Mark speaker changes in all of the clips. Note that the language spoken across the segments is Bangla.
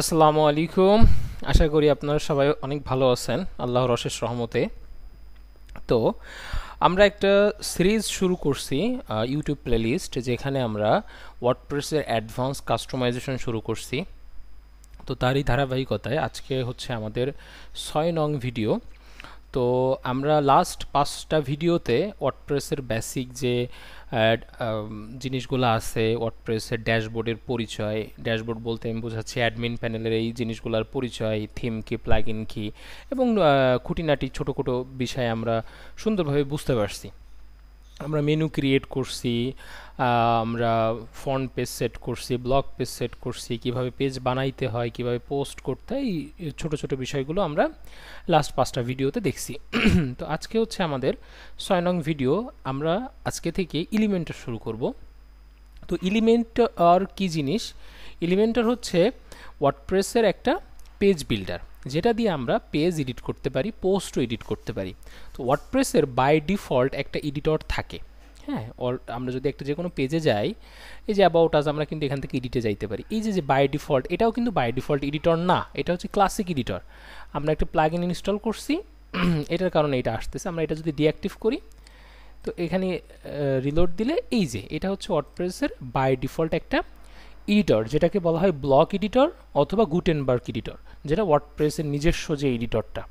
Speaker 1: আসসালামু আলাইকুম। আশা করি আপনারা সবাই অনেক ভালো আছেন আল্লাহর অশেষ রহমতে। তো আমরা একটা সিরিজ শুরু করছি, ইউটিউব প্লেলিস্ট, যেখানে আমরা ওয়ার্ডপ্রেসের অ্যাডভান্স কাস্টমাইজেশন শুরু করছি। তো তারই ধারাবাহিকতায় আজকে হচ্ছে আমাদের 6 নং ভিডিও। তো আমরা লাস্ট 5টা ভিডিওতে ওয়ার্ডপ্রেসের বেসিক যে জিনিসগুলো আছে, ওয়ার্ডপ্রেসের ড্যাশবোর্ডের পরিচয়, ড্যাশবোর্ড বলতে আমি বোঝাচ্ছি অ্যাডমিন প্যানেলের এই জিনিসগুলোর পরিচয়, থিম কি, প্লাগইন কি, এবং খুঁটিনাটি ছোটো ছোটো বিষয় আমরা সুন্দরভাবে বুঝতে পারছি। আমরা মেনু ক্রিয়েট করছি, আমরা ফন্ট পেজ সেট করছি, ব্লগ পেজ সেট করছি, কিভাবে পেজ বানাইতে হয়, কিভাবে পোস্ট করতে হয়, এই ছোট ছোট বিষয়গুলো আমরা লাস্ট 5টা ভিডিওতে দেখছি। তো আজকে হচ্ছে আমাদের 6 নং ভিডিও। আমরা আজকে থেকে এলিমেন্টার শুরু করব। তো এলিমেন্টার কি জিনিস? এলিমেন্টার হচ্ছে ওয়ার্ডপ্রেসের একটা পেজ বিল্ডার, যেটা দিয়ে আমরা পেজ এডিট করতে পারি, পোস্টও এডিট করতে পারি। তো ওয়ার্ডপ্রেসের বাই ডিফল্ট একটা এডিটর থাকে। হ্যাঁ, আমরা যদি একটা যে কোনো পেজে যাই, এই যে অ্যাবাউট আস, আমরা কিন্তু এখান থেকে এডিটে যাইতে পারি। এই যে যে বাই ডিফল্ট, এটাও কিন্তু বাই ডিফল্ট এডিটর না, এটা হচ্ছে ক্লাসিক এডিটর। আমরা একটা প্লাগইন ইনস্টল করছি, এটার কারণে এটা আসতেছে। আমরা এটা যদি ডিঅ্যাক্টিভ করি, তো এখানে রিলোড দিলে এই যে এটা হচ্ছে ওয়ার্ডপ্রেসের বাই ডিফল্ট একটা এডিটর, যেটাকে বলা হয় ব্লক এডিটর অথবা গুটেনবার্গ এডিটর, যেটা ওয়ার্ডপ্রেসের নিজস্ব যে এডিটরটা।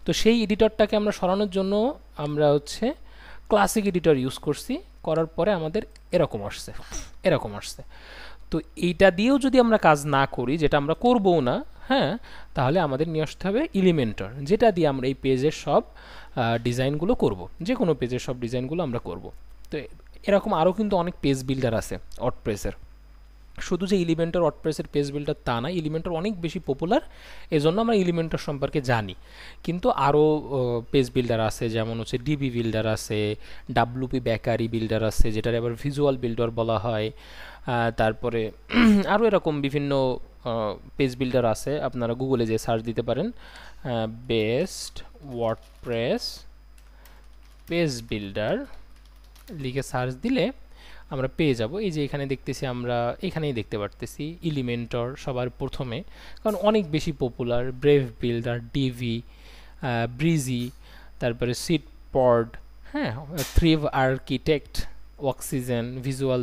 Speaker 1: তো সেই এডিটরটাকে আমরা সরানোর জন্য আমরা হচ্ছে ক্লাসিক এডিটর ইউজ করছি। করার পরে আমাদের এরকম আসছে, এরকম আসছে। তো এইটা দিয়েও যদি আমরা কাজ না করি, যেটা আমরা করবও না, হ্যাঁ, তাহলে আমাদের নিয়ে আসতে হবে এলিমেন্টর, যেটা দিয়ে আমরা এই পেজের সব ডিজাইনগুলো করব, যে কোনো পেজের সব ডিজাইনগুলো আমরা করব। তো এরকম আরও কিন্তু অনেক পেজ বিল্ডার আছে ওয়ার্ডপ্রেসের। শুধু যে এলিমেন্টর ওয়ার্ডপ্রেসের পেজ বিল্ডার তা না, এলিমেন্টর অনেক বেশি পপুলার, এজন্য আমরা এলিমেন্টর সম্পর্কে জানি। কিন্তু আরও পেজ বিল্ডার আছে, যেমন হচ্ছে ডিবি বিল্ডার আছে, ডাব্লুপি বেকারি বিল্ডার আছে, যেটার আবার ভিজুয়াল বিল্ডার বলা হয়। তারপরে আরও এরকম বিভিন্ন পেজ বিল্ডার আছে, আপনারা গুগলে যে সার্চ দিতে পারেন বেস্ট ওয়ার্ডপ্রেস পেজ বিল্ডার লিখে সার্চ দিলে আমরা পেয়ে যাব। এই যে এখানে দেখতেছি, আমরা এখানেই দেখতে পারতেছি এলিমেন্টর সবার প্রথমে, কারণ অনেক বেশি popular. Brave builder, DV, Vrijji, তারপরে সিটপড, হ্যাঁ, থ্রিভ আর্কিটেক্ট, অক্সিজেন, ভিজুয়াল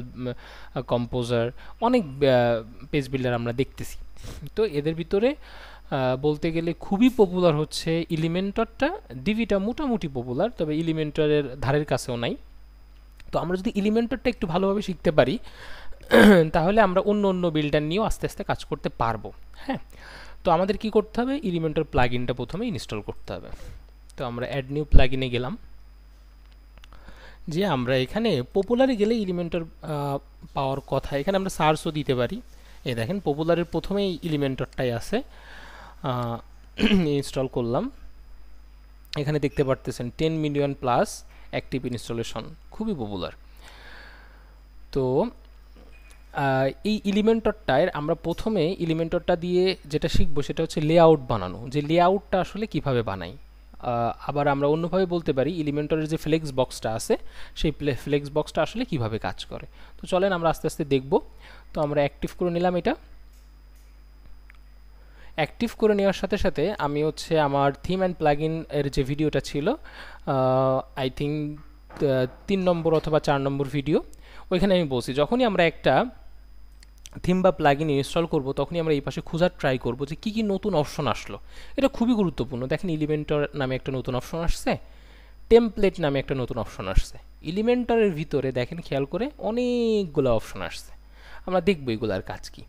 Speaker 1: কম্পোজার, অনেক পেজ বিল্ডার আমরা দেখতেছি। তো এদের ভিতরে বলতে গেলে খুবই পপুলার হচ্ছে এলিমেন্টরটা। ডিভিটা মোটামুটি পপুলার, তবে এলিমেন্টরের ধারের কাছেও নাই। তো আমরা যদি এলিমেন্টরটা একটু ভালোভাবে শিখতে পারি, তাহলে আমরা অন্য অন্য বিল্ডার নিয়েও আস্তে আস্তে কাজ করতে পারবো। হ্যাঁ, তো আমাদের কি করতে হবে? এলিমেন্টর প্লাগইনটা প্রথমে ইনস্টল করতে হবে। তো আমরা অ্যাড নিউ প্লাগইনে গেলাম, যে আমরা এখানে পপুলারে গেলে এলিমেন্টর পাওয়ার কথা, এখানে আমরা সার্চও দিতে পারি। এই দেখেন পপুলারের প্রথমেই এলিমেন্টরটাই আছে। ইনস্টল করলাম, এখানে দেখতে পারতেছেন 10 মিলিয়ন প্লাস অ্যাক্টিভ ইনস্টলেশন, খুবই পপুলার। তো এই এলিমেন্টরটায় আমরা প্রথমে এলিমেন্টরটা দিয়ে যেটা শিখবো সেটা হচ্ছে লেআউট বানানো, যে লেআউটটা আসলে কিভাবে বানাই। আবার আমরা অন্যভাবে বলতে পারি এলিমেন্টরের যে ফ্লেক্স বক্সটা আছে, সেই ফ্লেক্স বক্সটা আসলে কিভাবে কাজ করে। তো চলেন আমরা আস্তে আস্তে দেখব। তো আমরা অ্যাক্টিভ করে নিলাম এটা। অ্যাক্টিভ করে নেওয়ার সাথে সাথে আমি হচ্ছে আমার থিম অ্যান্ড প্লাগইন এর যে ভিডিওটা ছিল, আই থিঙ্ক 3 নম্বর অথবা 4 নম্বর ভিডিও, ওইখানে আমি বলছি যখনই আমরা একটা থিম বা প্লাগইন ইনস্টল করব, তখনই আমরা এই পাশে খোঁজার ট্রাই করব যে কী কী নতুন অপশন আসলো। এটা খুবই গুরুত্বপূর্ণ। দেখেন এলিমেন্টর নামে একটা নতুন অপশন আসছে, টেমপ্লেট নামে একটা নতুন অপশন আসছে। এলিমেন্টরের ভিতরে দেখেন খেয়াল করে অনেকগুলো অপশন আসছে, আমরা দেখব এগুলার কাজ কি।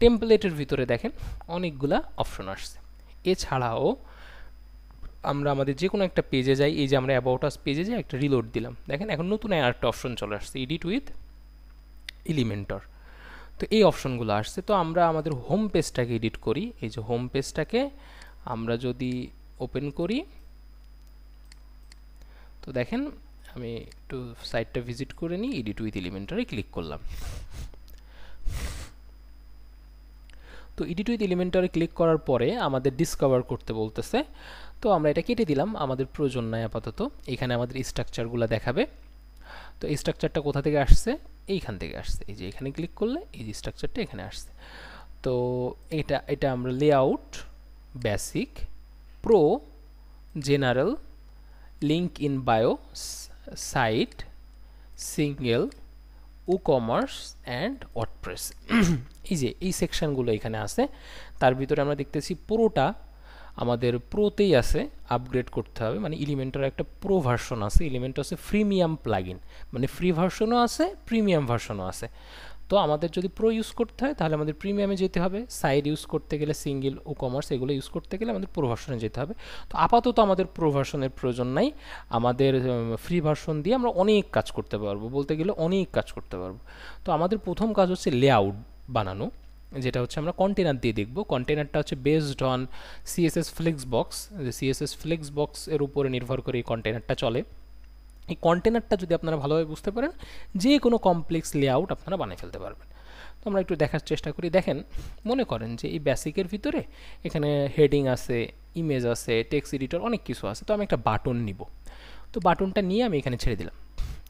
Speaker 1: টেমপ্লেটের ভিতরে দেখেন অনেকগুলা অপশন আসছে। এছাড়াও আমরা আমাদের যে কোনো একটা পেজে যাই, এই যে আমরা অ্যাবাউট আস পেজে যাই, একটা রিলোড দিলাম, দেখেন এখন নতুন আরেকটা অপশন চলে আসছে, এডিট উইথ এলিমেন্টর। তো এই অপশনগুলো আসছে। তো আমরা আমাদের হোম পেজটাকে এডিট করি। এই যে হোম পেজটাকে আমরা যদি ওপেন করি, তো দেখেন আমি একটু সাইটটা ভিজিট করে নিই, এডিট উইথ এলিমেন্টরে ক্লিক করলাম। তো এডিট উইথ এলিমেন্টরে ক্লিক করার পরে আমাদের ডিসকভার করতে বলতেছে। তো আমরা এটা কেটে দিলাম, আমাদের প্রয়োজন নাই আপাতত। এখানে আমাদের স্ট্রাকচারগুলো দেখাবে। তো এই স্ট্রাকচারটা কোথা থেকে আসছে? এইখান থেকে আসছে। এই যে এখানে ক্লিক করলে এই যে স্ট্রাকচারটা এখানে আসছে। তো এটা এটা আমরা layout, basic, pro, general, link in bio, site, single, e-commerce and WordPress. এই যে এই সেকশনগুলো এখানে আছে, তার ভিতরে আমরা দেখতেছি পুরোটা আমাদের প্রোতেই আছে, আপগ্রেড করতে হবে। মানে এলিমেন্টার একটা প্রো ভার্সন আছে, এলিমেন্টার আছে প্রিমিয়াম প্লাগইন, মানে ফ্রি ভার্সনও আছে, প্রিমিয়াম ভার্সনও আছে। তো আমাদের যদি প্রো ইউজ করতে হয় তাহলে আমাদের প্রিমিয়ামে যেতে হবে, সাইড ইউজ করতে গেলে, সিঙ্গেল, ই-কমার্স এগুলো ইউজ করতে গেলে আমাদের প্রো ভার্সনে যেতে হবে। তো আপাতত আমাদের প্রো ভার্সনের প্রয়োজন নাই, আমাদের ফ্রি ভার্সন দিয়ে আমরা অনেক কাজ করতে পারবো, বলতে গেলে অনেক কাজ করতে পারবো। তো আমাদের প্রথম কাজ হচ্ছে লেআউট বানানো, যেটা হচ্ছে আমরা কন্টেনার দিয়ে দেখব। কন্টেনারটা হচ্ছে বেসড অন সিএসএস ফ্লেক্সবক্স, সিএসএস ফ্লেক্সবক্স এর উপরে নির্ভর করে এই কন্টেনারটা চলে। এই কন্টেনারটা যদি আপনারা ভালোভাবে বুঝতে পারেন, যে কোনো কমপ্লেক্স লেআউট আপনারা বানিয়ে ফেলতে পারবেন। তো আমরা একটু দেখার চেষ্টা করি। দেখেন, মনে করেন যে এই বেসিকের ভিতরে এখানে হেডিং আছে, ইমেজ আছে, টেক্সট এডিটর, অনেক কিছু আছে। তো আমি একটা বাটন নিব, তো বাটনটা নিয়ে আমি এখানে ছেড়ে দিলাম।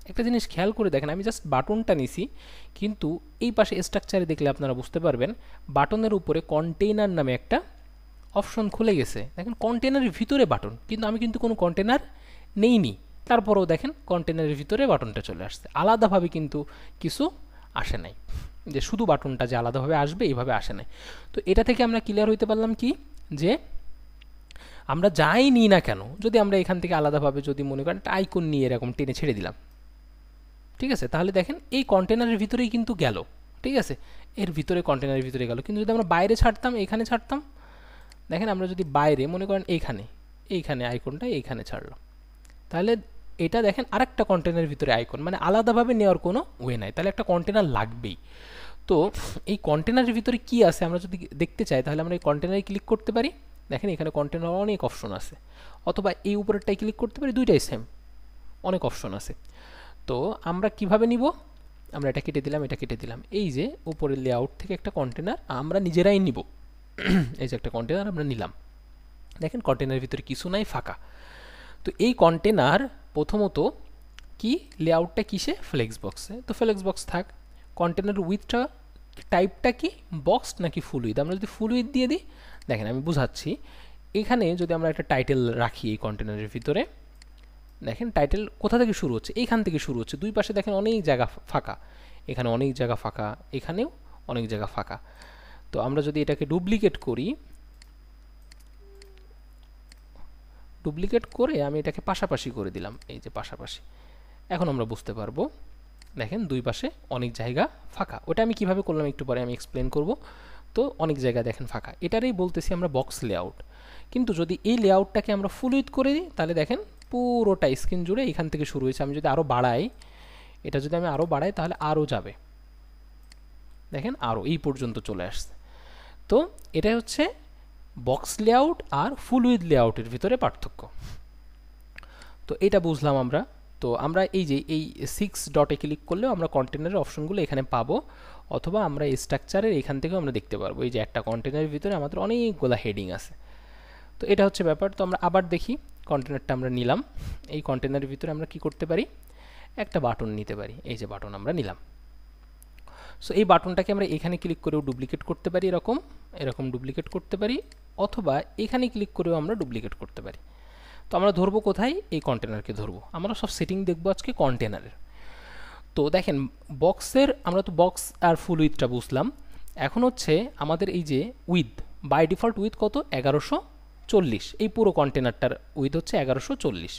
Speaker 1: একটা জিনিস খেয়াল করে দেখেন, আমি জাস্ট বাটনটা নিছি, কিন্তু এই পাশে স্ট্রাকচারে দেখলে আপনারা বুঝতে পারবেন বাটনের উপরে কন্টেইনার নামে একটা অপশন খুলে গেছে। দেখেন কন্টেনারের ভিতরে বাটন, কিন্তু আমি কিন্তু কোনো কন্টেনার নেইনি, তারপরেও দেখেন কন্টেনারের ভিতরে বাটনটা চলে আসছে, আলাদাভাবে কিন্তু কিছু আসে নাই, যে শুধু বাটনটা যে আলাদাভাবে আসবে এইভাবে আসে নাই। তো এটা থেকে আমরা ক্লিয়ার হইতে পারলাম কি, যে আমরা যাই নিই না কেন, যদি আমরা এখান থেকে আলাদাভাবে যদি মনে করেন একটা আইকন নিয়ে এরকম টেনে ছেড়ে দিলাম, ঠিক আছে, তাহলে দেখেন এই কন্টেনারের ভিতরেই কিন্তু গেল, ঠিক আছে, এর ভিতরে কন্টেনারের ভিতরে গেল। কিন্তু যদি আমরা বাইরে ছাড়তাম, এখানে ছাড়তাম, দেখেন আমরা যদি বাইরে মনে করেন এইখানে আইকনটা এইখানে ছাড়লাম, তাহলে এটা দেখেন আরেকটা কন্টেনারের ভিতরে আইকন, মানে আলাদাভাবে নেওয়ার কোনো ওয়ে নাই, তাহলে একটা কন্টেনার লাগবেই। তো এই কন্টেনারের ভিতরে কি আছে আমরা যদি দেখতে চাই, তাহলে আমরা এই কন্টেনারে ক্লিক করতে পারি। দেখেন এখানে কন্টেনার অনেক অপশন আছে, অথবা এই উপরেরটাই ক্লিক করতে পারি, দুইটাই সেম, অনেক অপশন আছে। তো আমরা কিভাবে নিব, আমরা এটা কেটে দিলাম, এটা কেটে দিলাম, এই যে উপরের লেআউট থেকে একটা কন্টেনার আমরা নিজেরাই নিব। এই যে একটা কন্টেনার আমরা নিলাম, দেখেন কন্টেনারের ভিতরে কিছু নাই, ফাঁকা। তো এই কন্টেনার প্রথমত কি, লেআউটটা কিসে, ফ্লেক্সবক্সে, তো ফ্লেক্সবক্স থাক। কন্টেনার উইথটা টাইপটা কি, বক্স নাকি ফুল উইথ, আমরা যদি ফুল উইথ দিয়ে দিই, দেখেন আমি বুঝাচ্ছি, এখানে যদি আমরা একটা টাইটেল রাখি এই কন্টেনারের ভিতরে, দেখেন টাইটেল কোথা থেকে শুরু হচ্ছে, এইখান থেকে শুরু হচ্ছে, দুই পাশে দেখেন অনেক জায়গা ফাঁকা, এখানে অনেক জায়গা ফাঁকা, এখানেও অনেক জায়গা ফাঁকা। তো আমরা যদি এটাকে ডুপ্লিকেট করি, ডুপ্লিকেট করে আমি এটাকে পাশাপাশি করে দিলাম, এই যে পাশাপাশি, এখন আমরা বুঝতে পারবো দেখেন দুই পাশে অনেক জায়গা ফাঁকা। ওটা আমি কিভাবে করলাম একটু পরে আমি এক্সপ্লেন করব। তো অনেক জায়গা দেখেন ফাঁকা, এটারই বলতেছি আমরা বক্স লেআউট। কিন্তু যদি এই লেআউটটাকে আমরা ফুল উইথ করে দিই, তাহলে দেখেন পুরোটা স্ক্রিন জুড়ে এখান থেকে শুরু হয়েছে। আমি যদি আরও বাড়াই, এটা যদি আমি আরও বাড়াই, তাহলে আরও যাবে, দেখেন আরও এই পর্যন্ত চলে আসছে। তো এটাই হচ্ছে বক্স লেআউট আর ফুল উইথ লেআউটের ভিতরে পার্থক্য। তো এটা বুঝলাম আমরা। তো আমরা এই যে এই 6 ডটে ক্লিক করলেও আমরা কন্টেনারের অপশনগুলো এখানে পাবো, অথবা আমরা এই স্ট্রাকচারের এখান থেকেও আমরা দেখতে পারবো, এই যে একটা কন্টেনারের ভিতরে আমাদের অনেকগুলো হেডিং আছে। তো এটা হচ্ছে ব্যাপার। তো আমরা আবার দেখি, কন্টেনারটা আমরা নিলাম, এই কন্টেনারের ভিতরে আমরা কি করতে পারি, একটা বাটন নিতে পারি, এই যে বাটন আমরা নিলাম। সো এই বাটনটাকে আমরা এখানে ক্লিক করেও ডুপ্লিকেট করতে পারি, এরকম এরকম ডুপ্লিকেট করতে পারি, অথবা এখানে ক্লিক করেও আমরা ডুপ্লিকেট করতে পারি। তো আমরা ধরবো কোথায়, এই কন্টেনারকে ধরবো। আমরা সব সেটিং দেখবো আজকে কন্টেনারের। তো দেখেন বক্সের, আমরা তো বক্স আর ফুল উইথটা বুঝলাম। এখন হচ্ছে আমাদের এই যে উইথ, বাই ডিফল্ট উইথ কত, 1140, এই পুরো কন্টেনারটার উইথ হচ্ছে 1140।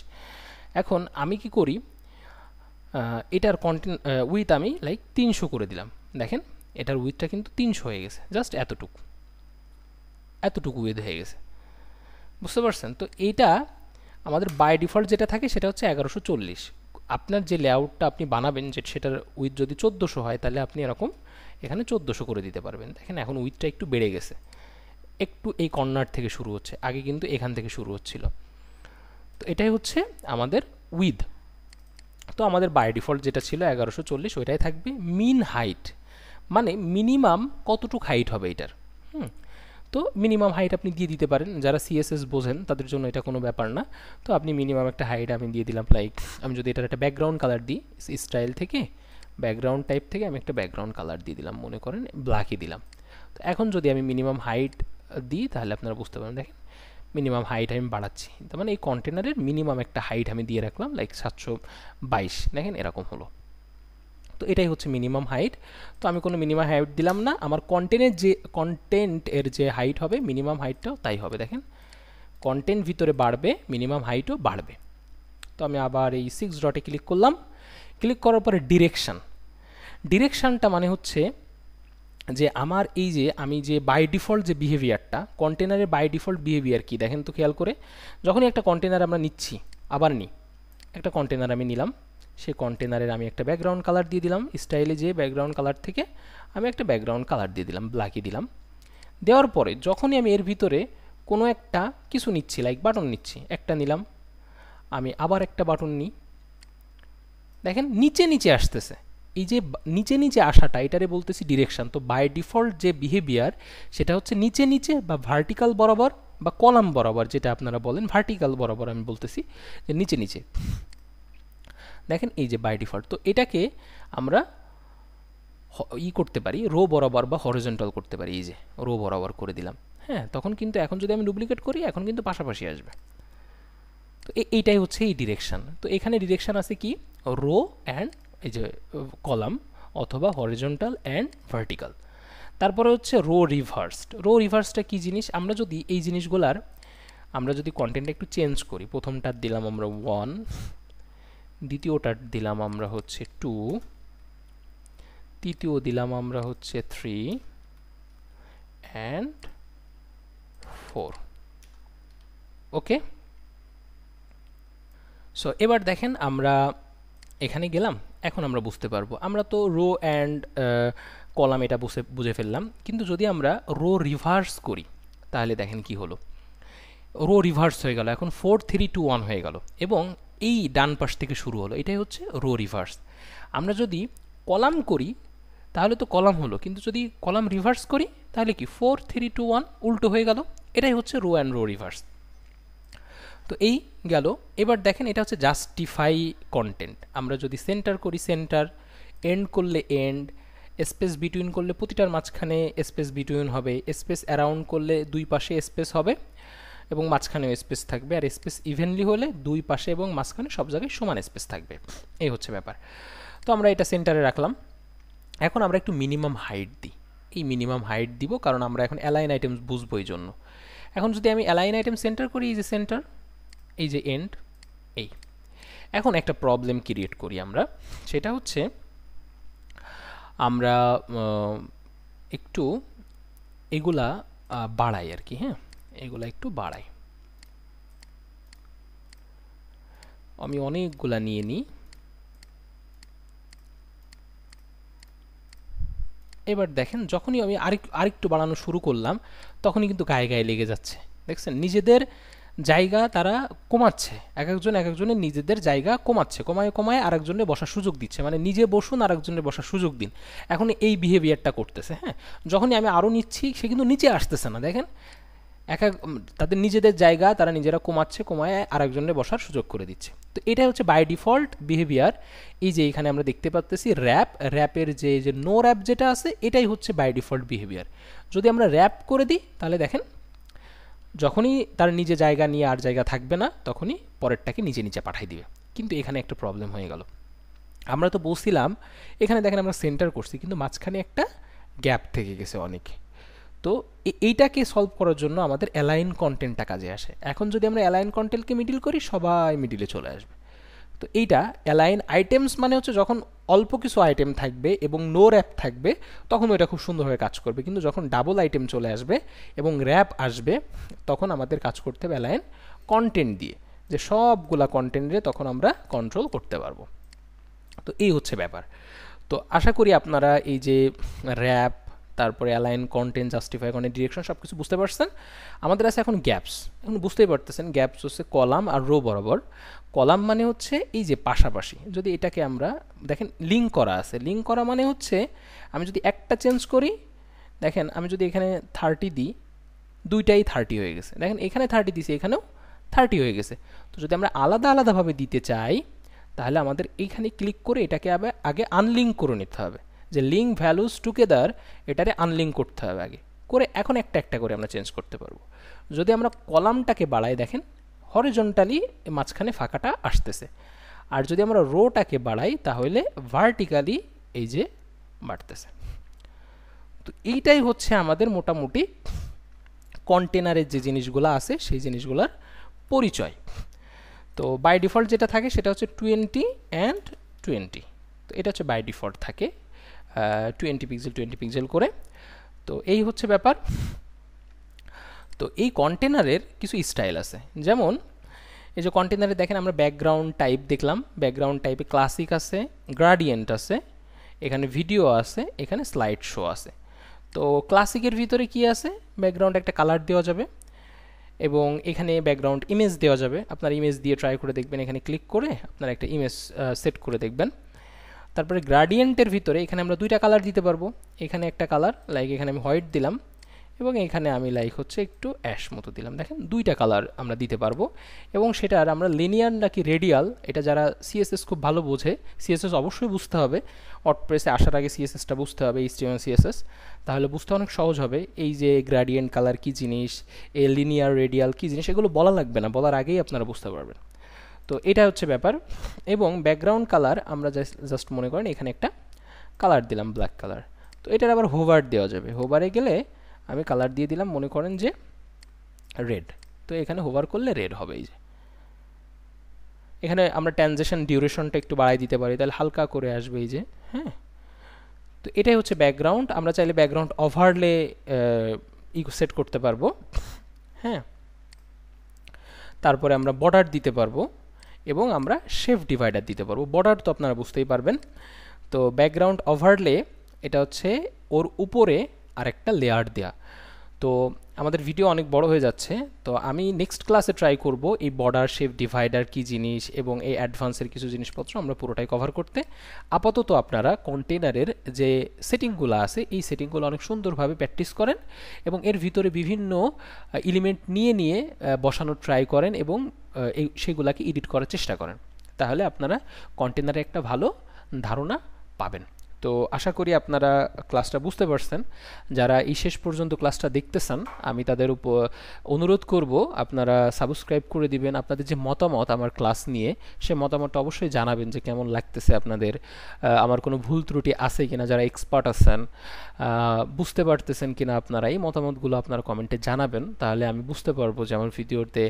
Speaker 1: এখন আমি কি করি, এটার উইথ আমি লাইক 300 করে দিলাম। দেখেন এটার উইথটা কিন্তু 300 হয়ে গেছে, জাস্ট এতটুকু উইথ হয়ে গেছে, বুঝতে পারছেন? তো এইটা আমাদের বাই ডিফল্ট যেটা থাকে সেটা হচ্ছে 1140। আপনার যে লেআউটটা আপনি বানাবেন, যে সেটার উইথ যদি 1400 হয়, তাহলে আপনি এরকম এখানে 1400 করে দিতে পারবেন। দেখেন এখন উইথটা একটু বেড়ে গেছে, একটু এই কর্নার থেকে শুরু হচ্ছে, আগে কিন্তু এখান থেকে শুরু হচ্ছিল। তো এটাই হচ্ছে আমাদের উইথ। তো আমাদের বাই ডিফল্ট যেটা ছিল 1140, ওইটাই থাকবে। মিন হাইট মানে মিনিমাম কতটুকু হাইট হবে এটার। তো মিনিমাম হাইট আপনি দিয়ে দিতে পারেন, যারা সিএসএস বোঝেন তাদের জন্য এটা কোনো ব্যাপার না। তো আপনি মিনিমাম একটা হাইট আমি দিয়ে দিলাম, লাইক আমি যদি এটার একটা ব্যাকগ্রাউন্ড কালার দিই, স্টাইল থেকে ব্যাকগ্রাউন্ড টাইপ থেকে আমি একটা ব্যাকগ্রাউন্ড কালার দিয়ে দিলাম, মনে করেন ব্ল্যাকই দিলাম। তো এখন যদি আমি মিনিমাম হাইট দিই তাহলে আপনারা বুঝতে পারবেন, দেখেন মিনিমাম হাইট আমি বাড়াচ্ছি, তার মানে এই কন্টেনারের মিনিমাম একটা হাইট আমি দিয়ে রাখলাম লাইক 722, দেখেন এরকম হলো। তো এটাই হচ্ছে মিনিমাম হাইট। তো আমি কোনো মিনিমাম হাইট দিলাম না, আমার কন্টেন্টের যে হাইট হবে মিনিমাম হাইটটাও তাই হবে, দেখেন কন্টেন্ট ভিতরে বাড়বে মিনিমাম হাইটও বাড়বে। তো আমি আবার এই 6 ডটে ক্লিক করলাম, ক্লিক করার পরে ডিরেকশানটা মানে হচ্ছে যে আমার এই যে আমি যে বাই ডিফল্ট যে বিহেভিয়ারটা কন্টেনারের বাই ডিফল্ট বিহেভিয়ার কি দেখেন তো খেয়াল করে, যখনই একটা কন্টেনার আমরা নিচ্ছি, আবার নিই একটা কন্টেনার আমি নিলাম, সেই কন্টেনারের আমি একটা ব্যাকগ্রাউন্ড কালার দিয়ে দিলাম, স্টাইলে যে ব্যাকগ্রাউন্ড কালার থেকে আমি একটা ব্যাকগ্রাউন্ড কালার দিয়ে দিলাম, ব্ল্যাকে দিলাম। দেওয়ার পরে যখনই আমি এর ভিতরে কোনো একটা কিছু নিচ্ছি, লাইক বাটন নিচ্ছি, একটা নিলাম, আমি আবার একটা বাটন নিই, দেখেন নিচে নিচে আসতেছে। এই যে নিচে নিচে আসাটা এটারে বলতেছি ডিরেকশন। তো বাই ডিফল্ট যে বিহেভিয়ার সেটা হচ্ছে নিচে নিচে বা ভার্টিক্যাল বরাবর বা কলাম বরাবর, যেটা আপনারা বলেন ভার্টিক্যাল বরাবর, আমি বলতেছি যে নিচে নিচে, দেখেন এই যে বাই ডিফল্ট। তো এটাকে আমরা করতে পারি রো বরাবর বা হরিজন্টাল করতে পারি, এই যে রো বরাবর করে দিলাম, হ্যাঁ তখন কিন্তু এখন যদি আমি ডুপ্লিকেট করি এখন কিন্তু পাশাপাশি আসবে। তো এইটাই হচ্ছে এই ডিরেকশন। তো এখানে ডিরেকশন আছে কি রো অ্যান্ড এই যে কলাম অথবা হরিজন্টাল অ্যান্ড ভার্টিক্যাল। তারপরে হচ্ছে রো রিভার্সটা কি জিনিস, আমরা যদি এই জিনিসগুলার আমরা যদি কন্টেন্টটা একটু চেঞ্জ করি, প্রথমটার দিলাম আমরা 1, দ্বিতীয়টার দিলাম আমরা হচ্ছে 2, তৃতীয় দিলাম আমরা হচ্ছে 3 অ্যান্ড 4, ওকে। সো এবার দেখেন আমরা এখানে গেলাম, এখন আমরা বুঝতে পারবো, আমরা তো রো অ্যান্ড কলাম এটা বুঝে ফেললাম, কিন্তু যদি আমরা রো রিভার্স করি তাহলে দেখেন কি হলো, রো রিভার্স হয়ে গেল, এখন 4 3 2 1 হয়ে গেল এবং এই ডান পাশ থেকে শুরু হলো, এটাই হচ্ছে রো রিভার্স। আমরা যদি কলাম করি তাহলে তো কলাম হলো, কিন্তু যদি কলাম রিভার্স করি তাহলে কি 4 3 2 1 উল্টো হয়ে গেল, এটাই হচ্ছে রো অ্যান্ড রো রিভার্স। তো এই গেল। এবার দেখেন এটা হচ্ছে জাস্টিফাই কন্টেন্ট, আমরা যদি সেন্টার করি সেন্টার, এন্ড করলে এন্ড, স্পেস বিটুইন করলে প্রতিটার মাঝখানে স্পেস বিটুইন হবে, স্পেস অ্যারাউন্ড করলে দুই পাশে স্পেস হবে এবং মাঝখানেও স্পেস থাকবে, আর স্পেস ইভেনলি হলে দুই পাশে এবং মাঝখানে সব জায়গায় সমান স্পেস থাকবে, এই হচ্ছে ব্যাপার। তো আমরা এটা সেন্টারে রাখলাম। এখন আমরা একটু মিনিমাম হাইট দিই, এই মিনিমাম হাইট দিব কারণ আমরা এখন অ্যালাইন আইটেম বুঝবো এই জন্য। এখন যদি আমি অ্যালাইন আইটেম সেন্টার করি, এই যে সেন্টার, এই যে এন্ড, এই এখন একটা প্রবলেম ক্রিয়েট করি আমরা, সেটা হচ্ছে আমরা একটু এগুলা বাড়াই আর কি, হ্যাঁ এগুলা একটু বাড়াই, আমি অনেকগুলা নিয়ে নিই। এবার দেখেন যখনই আমি আরেকটু বাড়ানো শুরু করলাম তখনই কিন্তু গায়ে গায়ে লেগে যাচ্ছে, দেখছেন নিজেদের জায়গা তারা কমাচ্ছে, একজনের নিজেদের জায়গা কমাচ্ছে, কমায় আরেকজনের বসার সুযোগ দিচ্ছে, মানে নিজে বসুন আরেকজনের বসার সুযোগ দিন, এখন এই বিহেভিয়ারটা করতেছে। হ্যাঁ যখনই আমি আরও নিচ্ছি সে কিন্তু নিচে আসতেছে না, দেখেন তাদের নিজেদের জায়গা তারা নিজেরা কমায় আরেকজনের বসার সুযোগ করে দিচ্ছে। তো এটাই হচ্ছে বাই ডিফল্ট বিহেভিয়ার। এই যে এখানে আমরা দেখতে পাচ্ছি র্যাপের যে নো র্যাপ যেটা আছে এটাই হচ্ছে বাই ডিফল্ট বিহেভিয়ার। যদি আমরা র্যাপ করে দিই তাহলে দেখেন যখনই তার নিজে জায়গা নিয়ে আর জায়গা থাকবে না তখনই পরেরটাকে নিচে পাঠিয়ে দিবে। কিন্তু এখানে একটা প্রবলেম হয়ে গেল, আমরা তো বলছিলাম এখানে দেখেন আমরা সেন্টার করছি কিন্তু মাঝখানে একটা গ্যাপ থেকে গেছে অনেক। তো এইটাকে সলভ করার জন্য আমাদের অ্যালাইন কন্টেন্টটা কাজে আসে। এখন যদি আমরা অ্যালাইন কন্টেন্টকে মিডিল করি সবাই মিডিলে চলে আসবে। তো এইটা অ্যালাইন আইটেমস মানে হচ্ছে যখন অল্প কিছু আইটেম থাকবে এবং নো র্যাপ থাকবে তখন ওইটা খুব সুন্দরভাবে কাজ করবে, কিন্তু যখন ডাবল আইটেম চলে আসবে এবং র্যাপ আসবে তখন আমাদের কাজ করতে হবে অ্যালাইন কন্টেন্ট দিয়ে, যে সবগুলা কন্টেন্টে তখন আমরা কন্ট্রোল করতে পারবো। তো এই হচ্ছে ব্যাপার। তো আশা করি আপনারা এই যে র্যাপ, তারপরে align content, justify content, direction সব কিছু বুঝতে পারছেন। আমাদের আছে এখন গ্যাপস, এখন বুঝতেই পারতেছেন গ্যাপস হচ্ছে কলাম আর রো বরাবর। কলাম মানে হচ্ছে এই যে পাশাপাশি, যদি এটাকে আমরা দেখেন লিঙ্ক করা আছে, লিঙ্ক করা মানে হচ্ছে আমি যদি একটা চেঞ্জ করি, দেখেন আমি যদি এখানে 30 দিই দুইটাই 30 হয়ে গেছে, দেখেন এখানে 30 দিছি এখানেও 30 হয়ে গেছে। তো যদি আমরা আলাদাভাবে দিতে চাই তাহলে আমাদের এইখানে ক্লিক করে এটাকে আগে আনলিঙ্ক করে নিতে হবে, যে লিঙ্ক ভ্যালুজ টুগেদার এটারে আনলিঙ্ক করতে হবে আগে, করে এখন একটা একটা করে আমরা চেঞ্জ করতে পারবো। যদি আমরা কলামটাকে বাড়াই দেখেন হরিজন্টালি মাঝখানে ফাঁকাটা আসতেছে, আর যদি আমরা রোটাকে বাড়াই তাহলে ভার্টিক্যালি এই যে বাড়তেছে। তো এইটাই হচ্ছে আমাদের মোটামুটি কন্টেনারের যে জিনিসগুলো আছে সেই জিনিসগুলোর পরিচয়। তো বাই ডিফল্ট যেটা থাকে সেটা হচ্ছে 20 অ্যান্ড 20। তো এটা হচ্ছে বাই ডিফল্ট থাকে 20 পিক্সেল 20 পিক্সেল করে। তো এই হচ্ছে ব্যাপার। তো এই কন্টেনারের কিছু স্টাইল আছে, যেমন এই যে কন্টেনারে দেখেন আমরা ব্যাকগ্রাউন্ড টাইপ দেখলাম, ব্যাকগ্রাউন্ড টাইপে ক্লাসিক আছে, গ্রাডিয়েন্ট আছে, এখানে ভিডিও আছে, এখানে স্লাইড শো আছে। তো ক্লাসিকের ভিতরে কি আছে, ব্যাকগ্রাউন্ড একটা কালার দেওয়া যাবে এবং এখানে ব্যাকগ্রাউন্ড ইমেজ দেওয়া যাবে। আপনার ইমেজ দিয়ে ট্রাই করে দেখবেন, এখানে ক্লিক করে আপনার একটা ইমেজ সেট করে দেখবেন। তারপরে গ্রাডিয়েন্টের ভিতরে এখানে আমরা দুইটা কালার দিতে পারবো, এখানে একটা কালার লাইক এখানে আমি হোয়াইট দিলাম এবং এখানে আমি লাইক হচ্ছে একটু অ্যাশ মতো দিলাম। দেখেন দুইটা কালার আমরা দিতে পারবো এবং সেটার আমরা লিনিয়ার নাকি রেডিয়াল, এটা যারা সিএসএস খুব ভালো বোঝে, সিএসএস অবশ্যই বুঝতে হবে, ওয়ার্ডপ্রেসে আসার আগে সিএসএসটা বুঝতে হবে, এইচটিএমএল সিএসএস, তাহলে বুঝতে অনেক সহজ হবে। এই যে গ্রাডিয়েন্ট কালার কী জিনিস, এ লিনিয়ার রেডিয়াল কী জিনিস, এগুলো বলা লাগবে না, বলার আগেই আপনারা বুঝতে পারবেন। তো এটা হচ্ছে ব্যাপার। এবং ব্যাকগ্রাউন্ড কালার আমরা জাস্ট মনে করেন এখানে একটা কালার দিলাম ব্ল্যাক কালার, তো এটার আবার হোভার দেওয়া যাবে, হোভারে গেলে আমি কালার দিয়ে দিলাম মনে করেন যে রেড, তো এখানে হোভার করলে রেড হবে। এই যে এখানে আমরা ট্রানজিশন ডিউরেশনটা একটু বাড়াই দিতে পারি, তাহলে হালকা করে আসবে এই যে। হ্যাঁ, তো এটাই হচ্ছে ব্যাকগ্রাউন্ড। আমরা চাইলে ব্যাকগ্রাউন্ড ওভারলে সেট করতে পারবো। হ্যাঁ, তারপরে আমরা বর্ডার দিতে পারবো এবং আমরা শেপ ডিভাইডার দিতে পারবো। বর্ডার তো আপনারা বুঝতেই পারবেন। তো ব্যাকগ্রাউন্ড ওভারলে এটা হচ্ছে ওর উপরে আরেকটা লেয়ার দেয়া। তো আমাদের ভিডিও অনেক বড় হয়ে যাচ্ছে, তো আমি নেক্সট ক্লাসে ট্রাই করব এই বর্ডার শেপ ডিভাইডার কী জিনিস এবং এই অ্যাডভান্সের কিছু জিনিসপত্র আমরা পুরোটাই কভার করতে। আপাতত আপনারা কন্টেনারের যে সেটিংগুলো আছে এই সেটিংগুলো অনেক সুন্দরভাবে প্র্যাকটিস করেন এবং এর ভিতরে বিভিন্ন এলিমেন্ট নিয়ে নিয়ে বসানোর ট্রাই করেন এবং সেগুলাকে এডিট করার চেষ্টা করেন, তাহলে আপনারা কন্টেনারে একটা ভালো ধারণা পাবেন। তো আশা করি আপনারা ক্লাসটা বুঝতে পারছেন। যারা এই শেষ পর্যন্ত ক্লাসটা দেখতেছেন আমি তাদের উপর অনুরোধ করব আপনারা সাবস্ক্রাইব করে দিবেন। আপনাদের যে মতামত আমার ক্লাস নিয়ে সে মতামতটা অবশ্যই জানাবেন যে কেমন লাগতেছে আপনাদের, আমার কোনো ভুল ত্রুটি আছে কিনা, যারা এক্সপার্ট আছেন বুঝতে পারতেছেন কিনা আপনারা, এই মতামতগুলো আপনারা কমেন্টে জানাবেন, তাহলে আমি বুঝতে পারবো যে আমার ভিডিওতে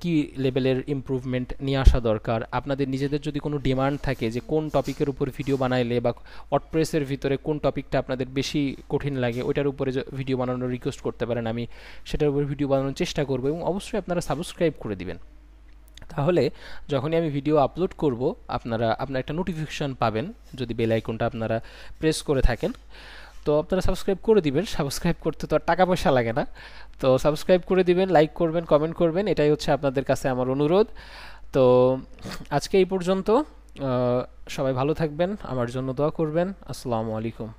Speaker 1: কি লেভেলের ইমপ্রুভমেন্ট নিয়ে আসা দরকার। আপনাদের নিজেদের যদি কোনো ডিমান্ড থাকে যে কোন টপিকের উপর ভিডিও বানাইলে বা ওয়ার্ডপ্রেসের ভিতরে কোন টপিকটা আপনাদের বেশি কঠিন লাগে ওইটার উপরে ভিডিও বানানোর রিকোয়েস্ট করতে পারেন, আমি সেটার উপরে ভিডিও বানানোর চেষ্টা করব। এবং অবশ্যই আপনারা সাবস্ক্রাইব করে দিবেন, তাহলে যখনই আমি ভিডিও আপলোড করব আপনারা একটা নোটিফিকেশান পাবেন যদি বেল আইকনটা আপনারা প্রেস করে থাকেন। তো আপনারা সাবস্ক্রাইব করে দিবেন, সাবস্ক্রাইব করতে তো আর টাকা পয়সা লাগে না, তো সাবস্ক্রাইব করে দিবেন, লাইক করবেন, কমেন্ট করবেন, এটাই হচ্ছে আপনাদের কাছে আমার অনুরোধ। তো আজকে এই পর্যন্ত, সবাই ভালো থাকবেন, আমার জন্য দোয়া করবেন। আসসালামু আলাইকুম।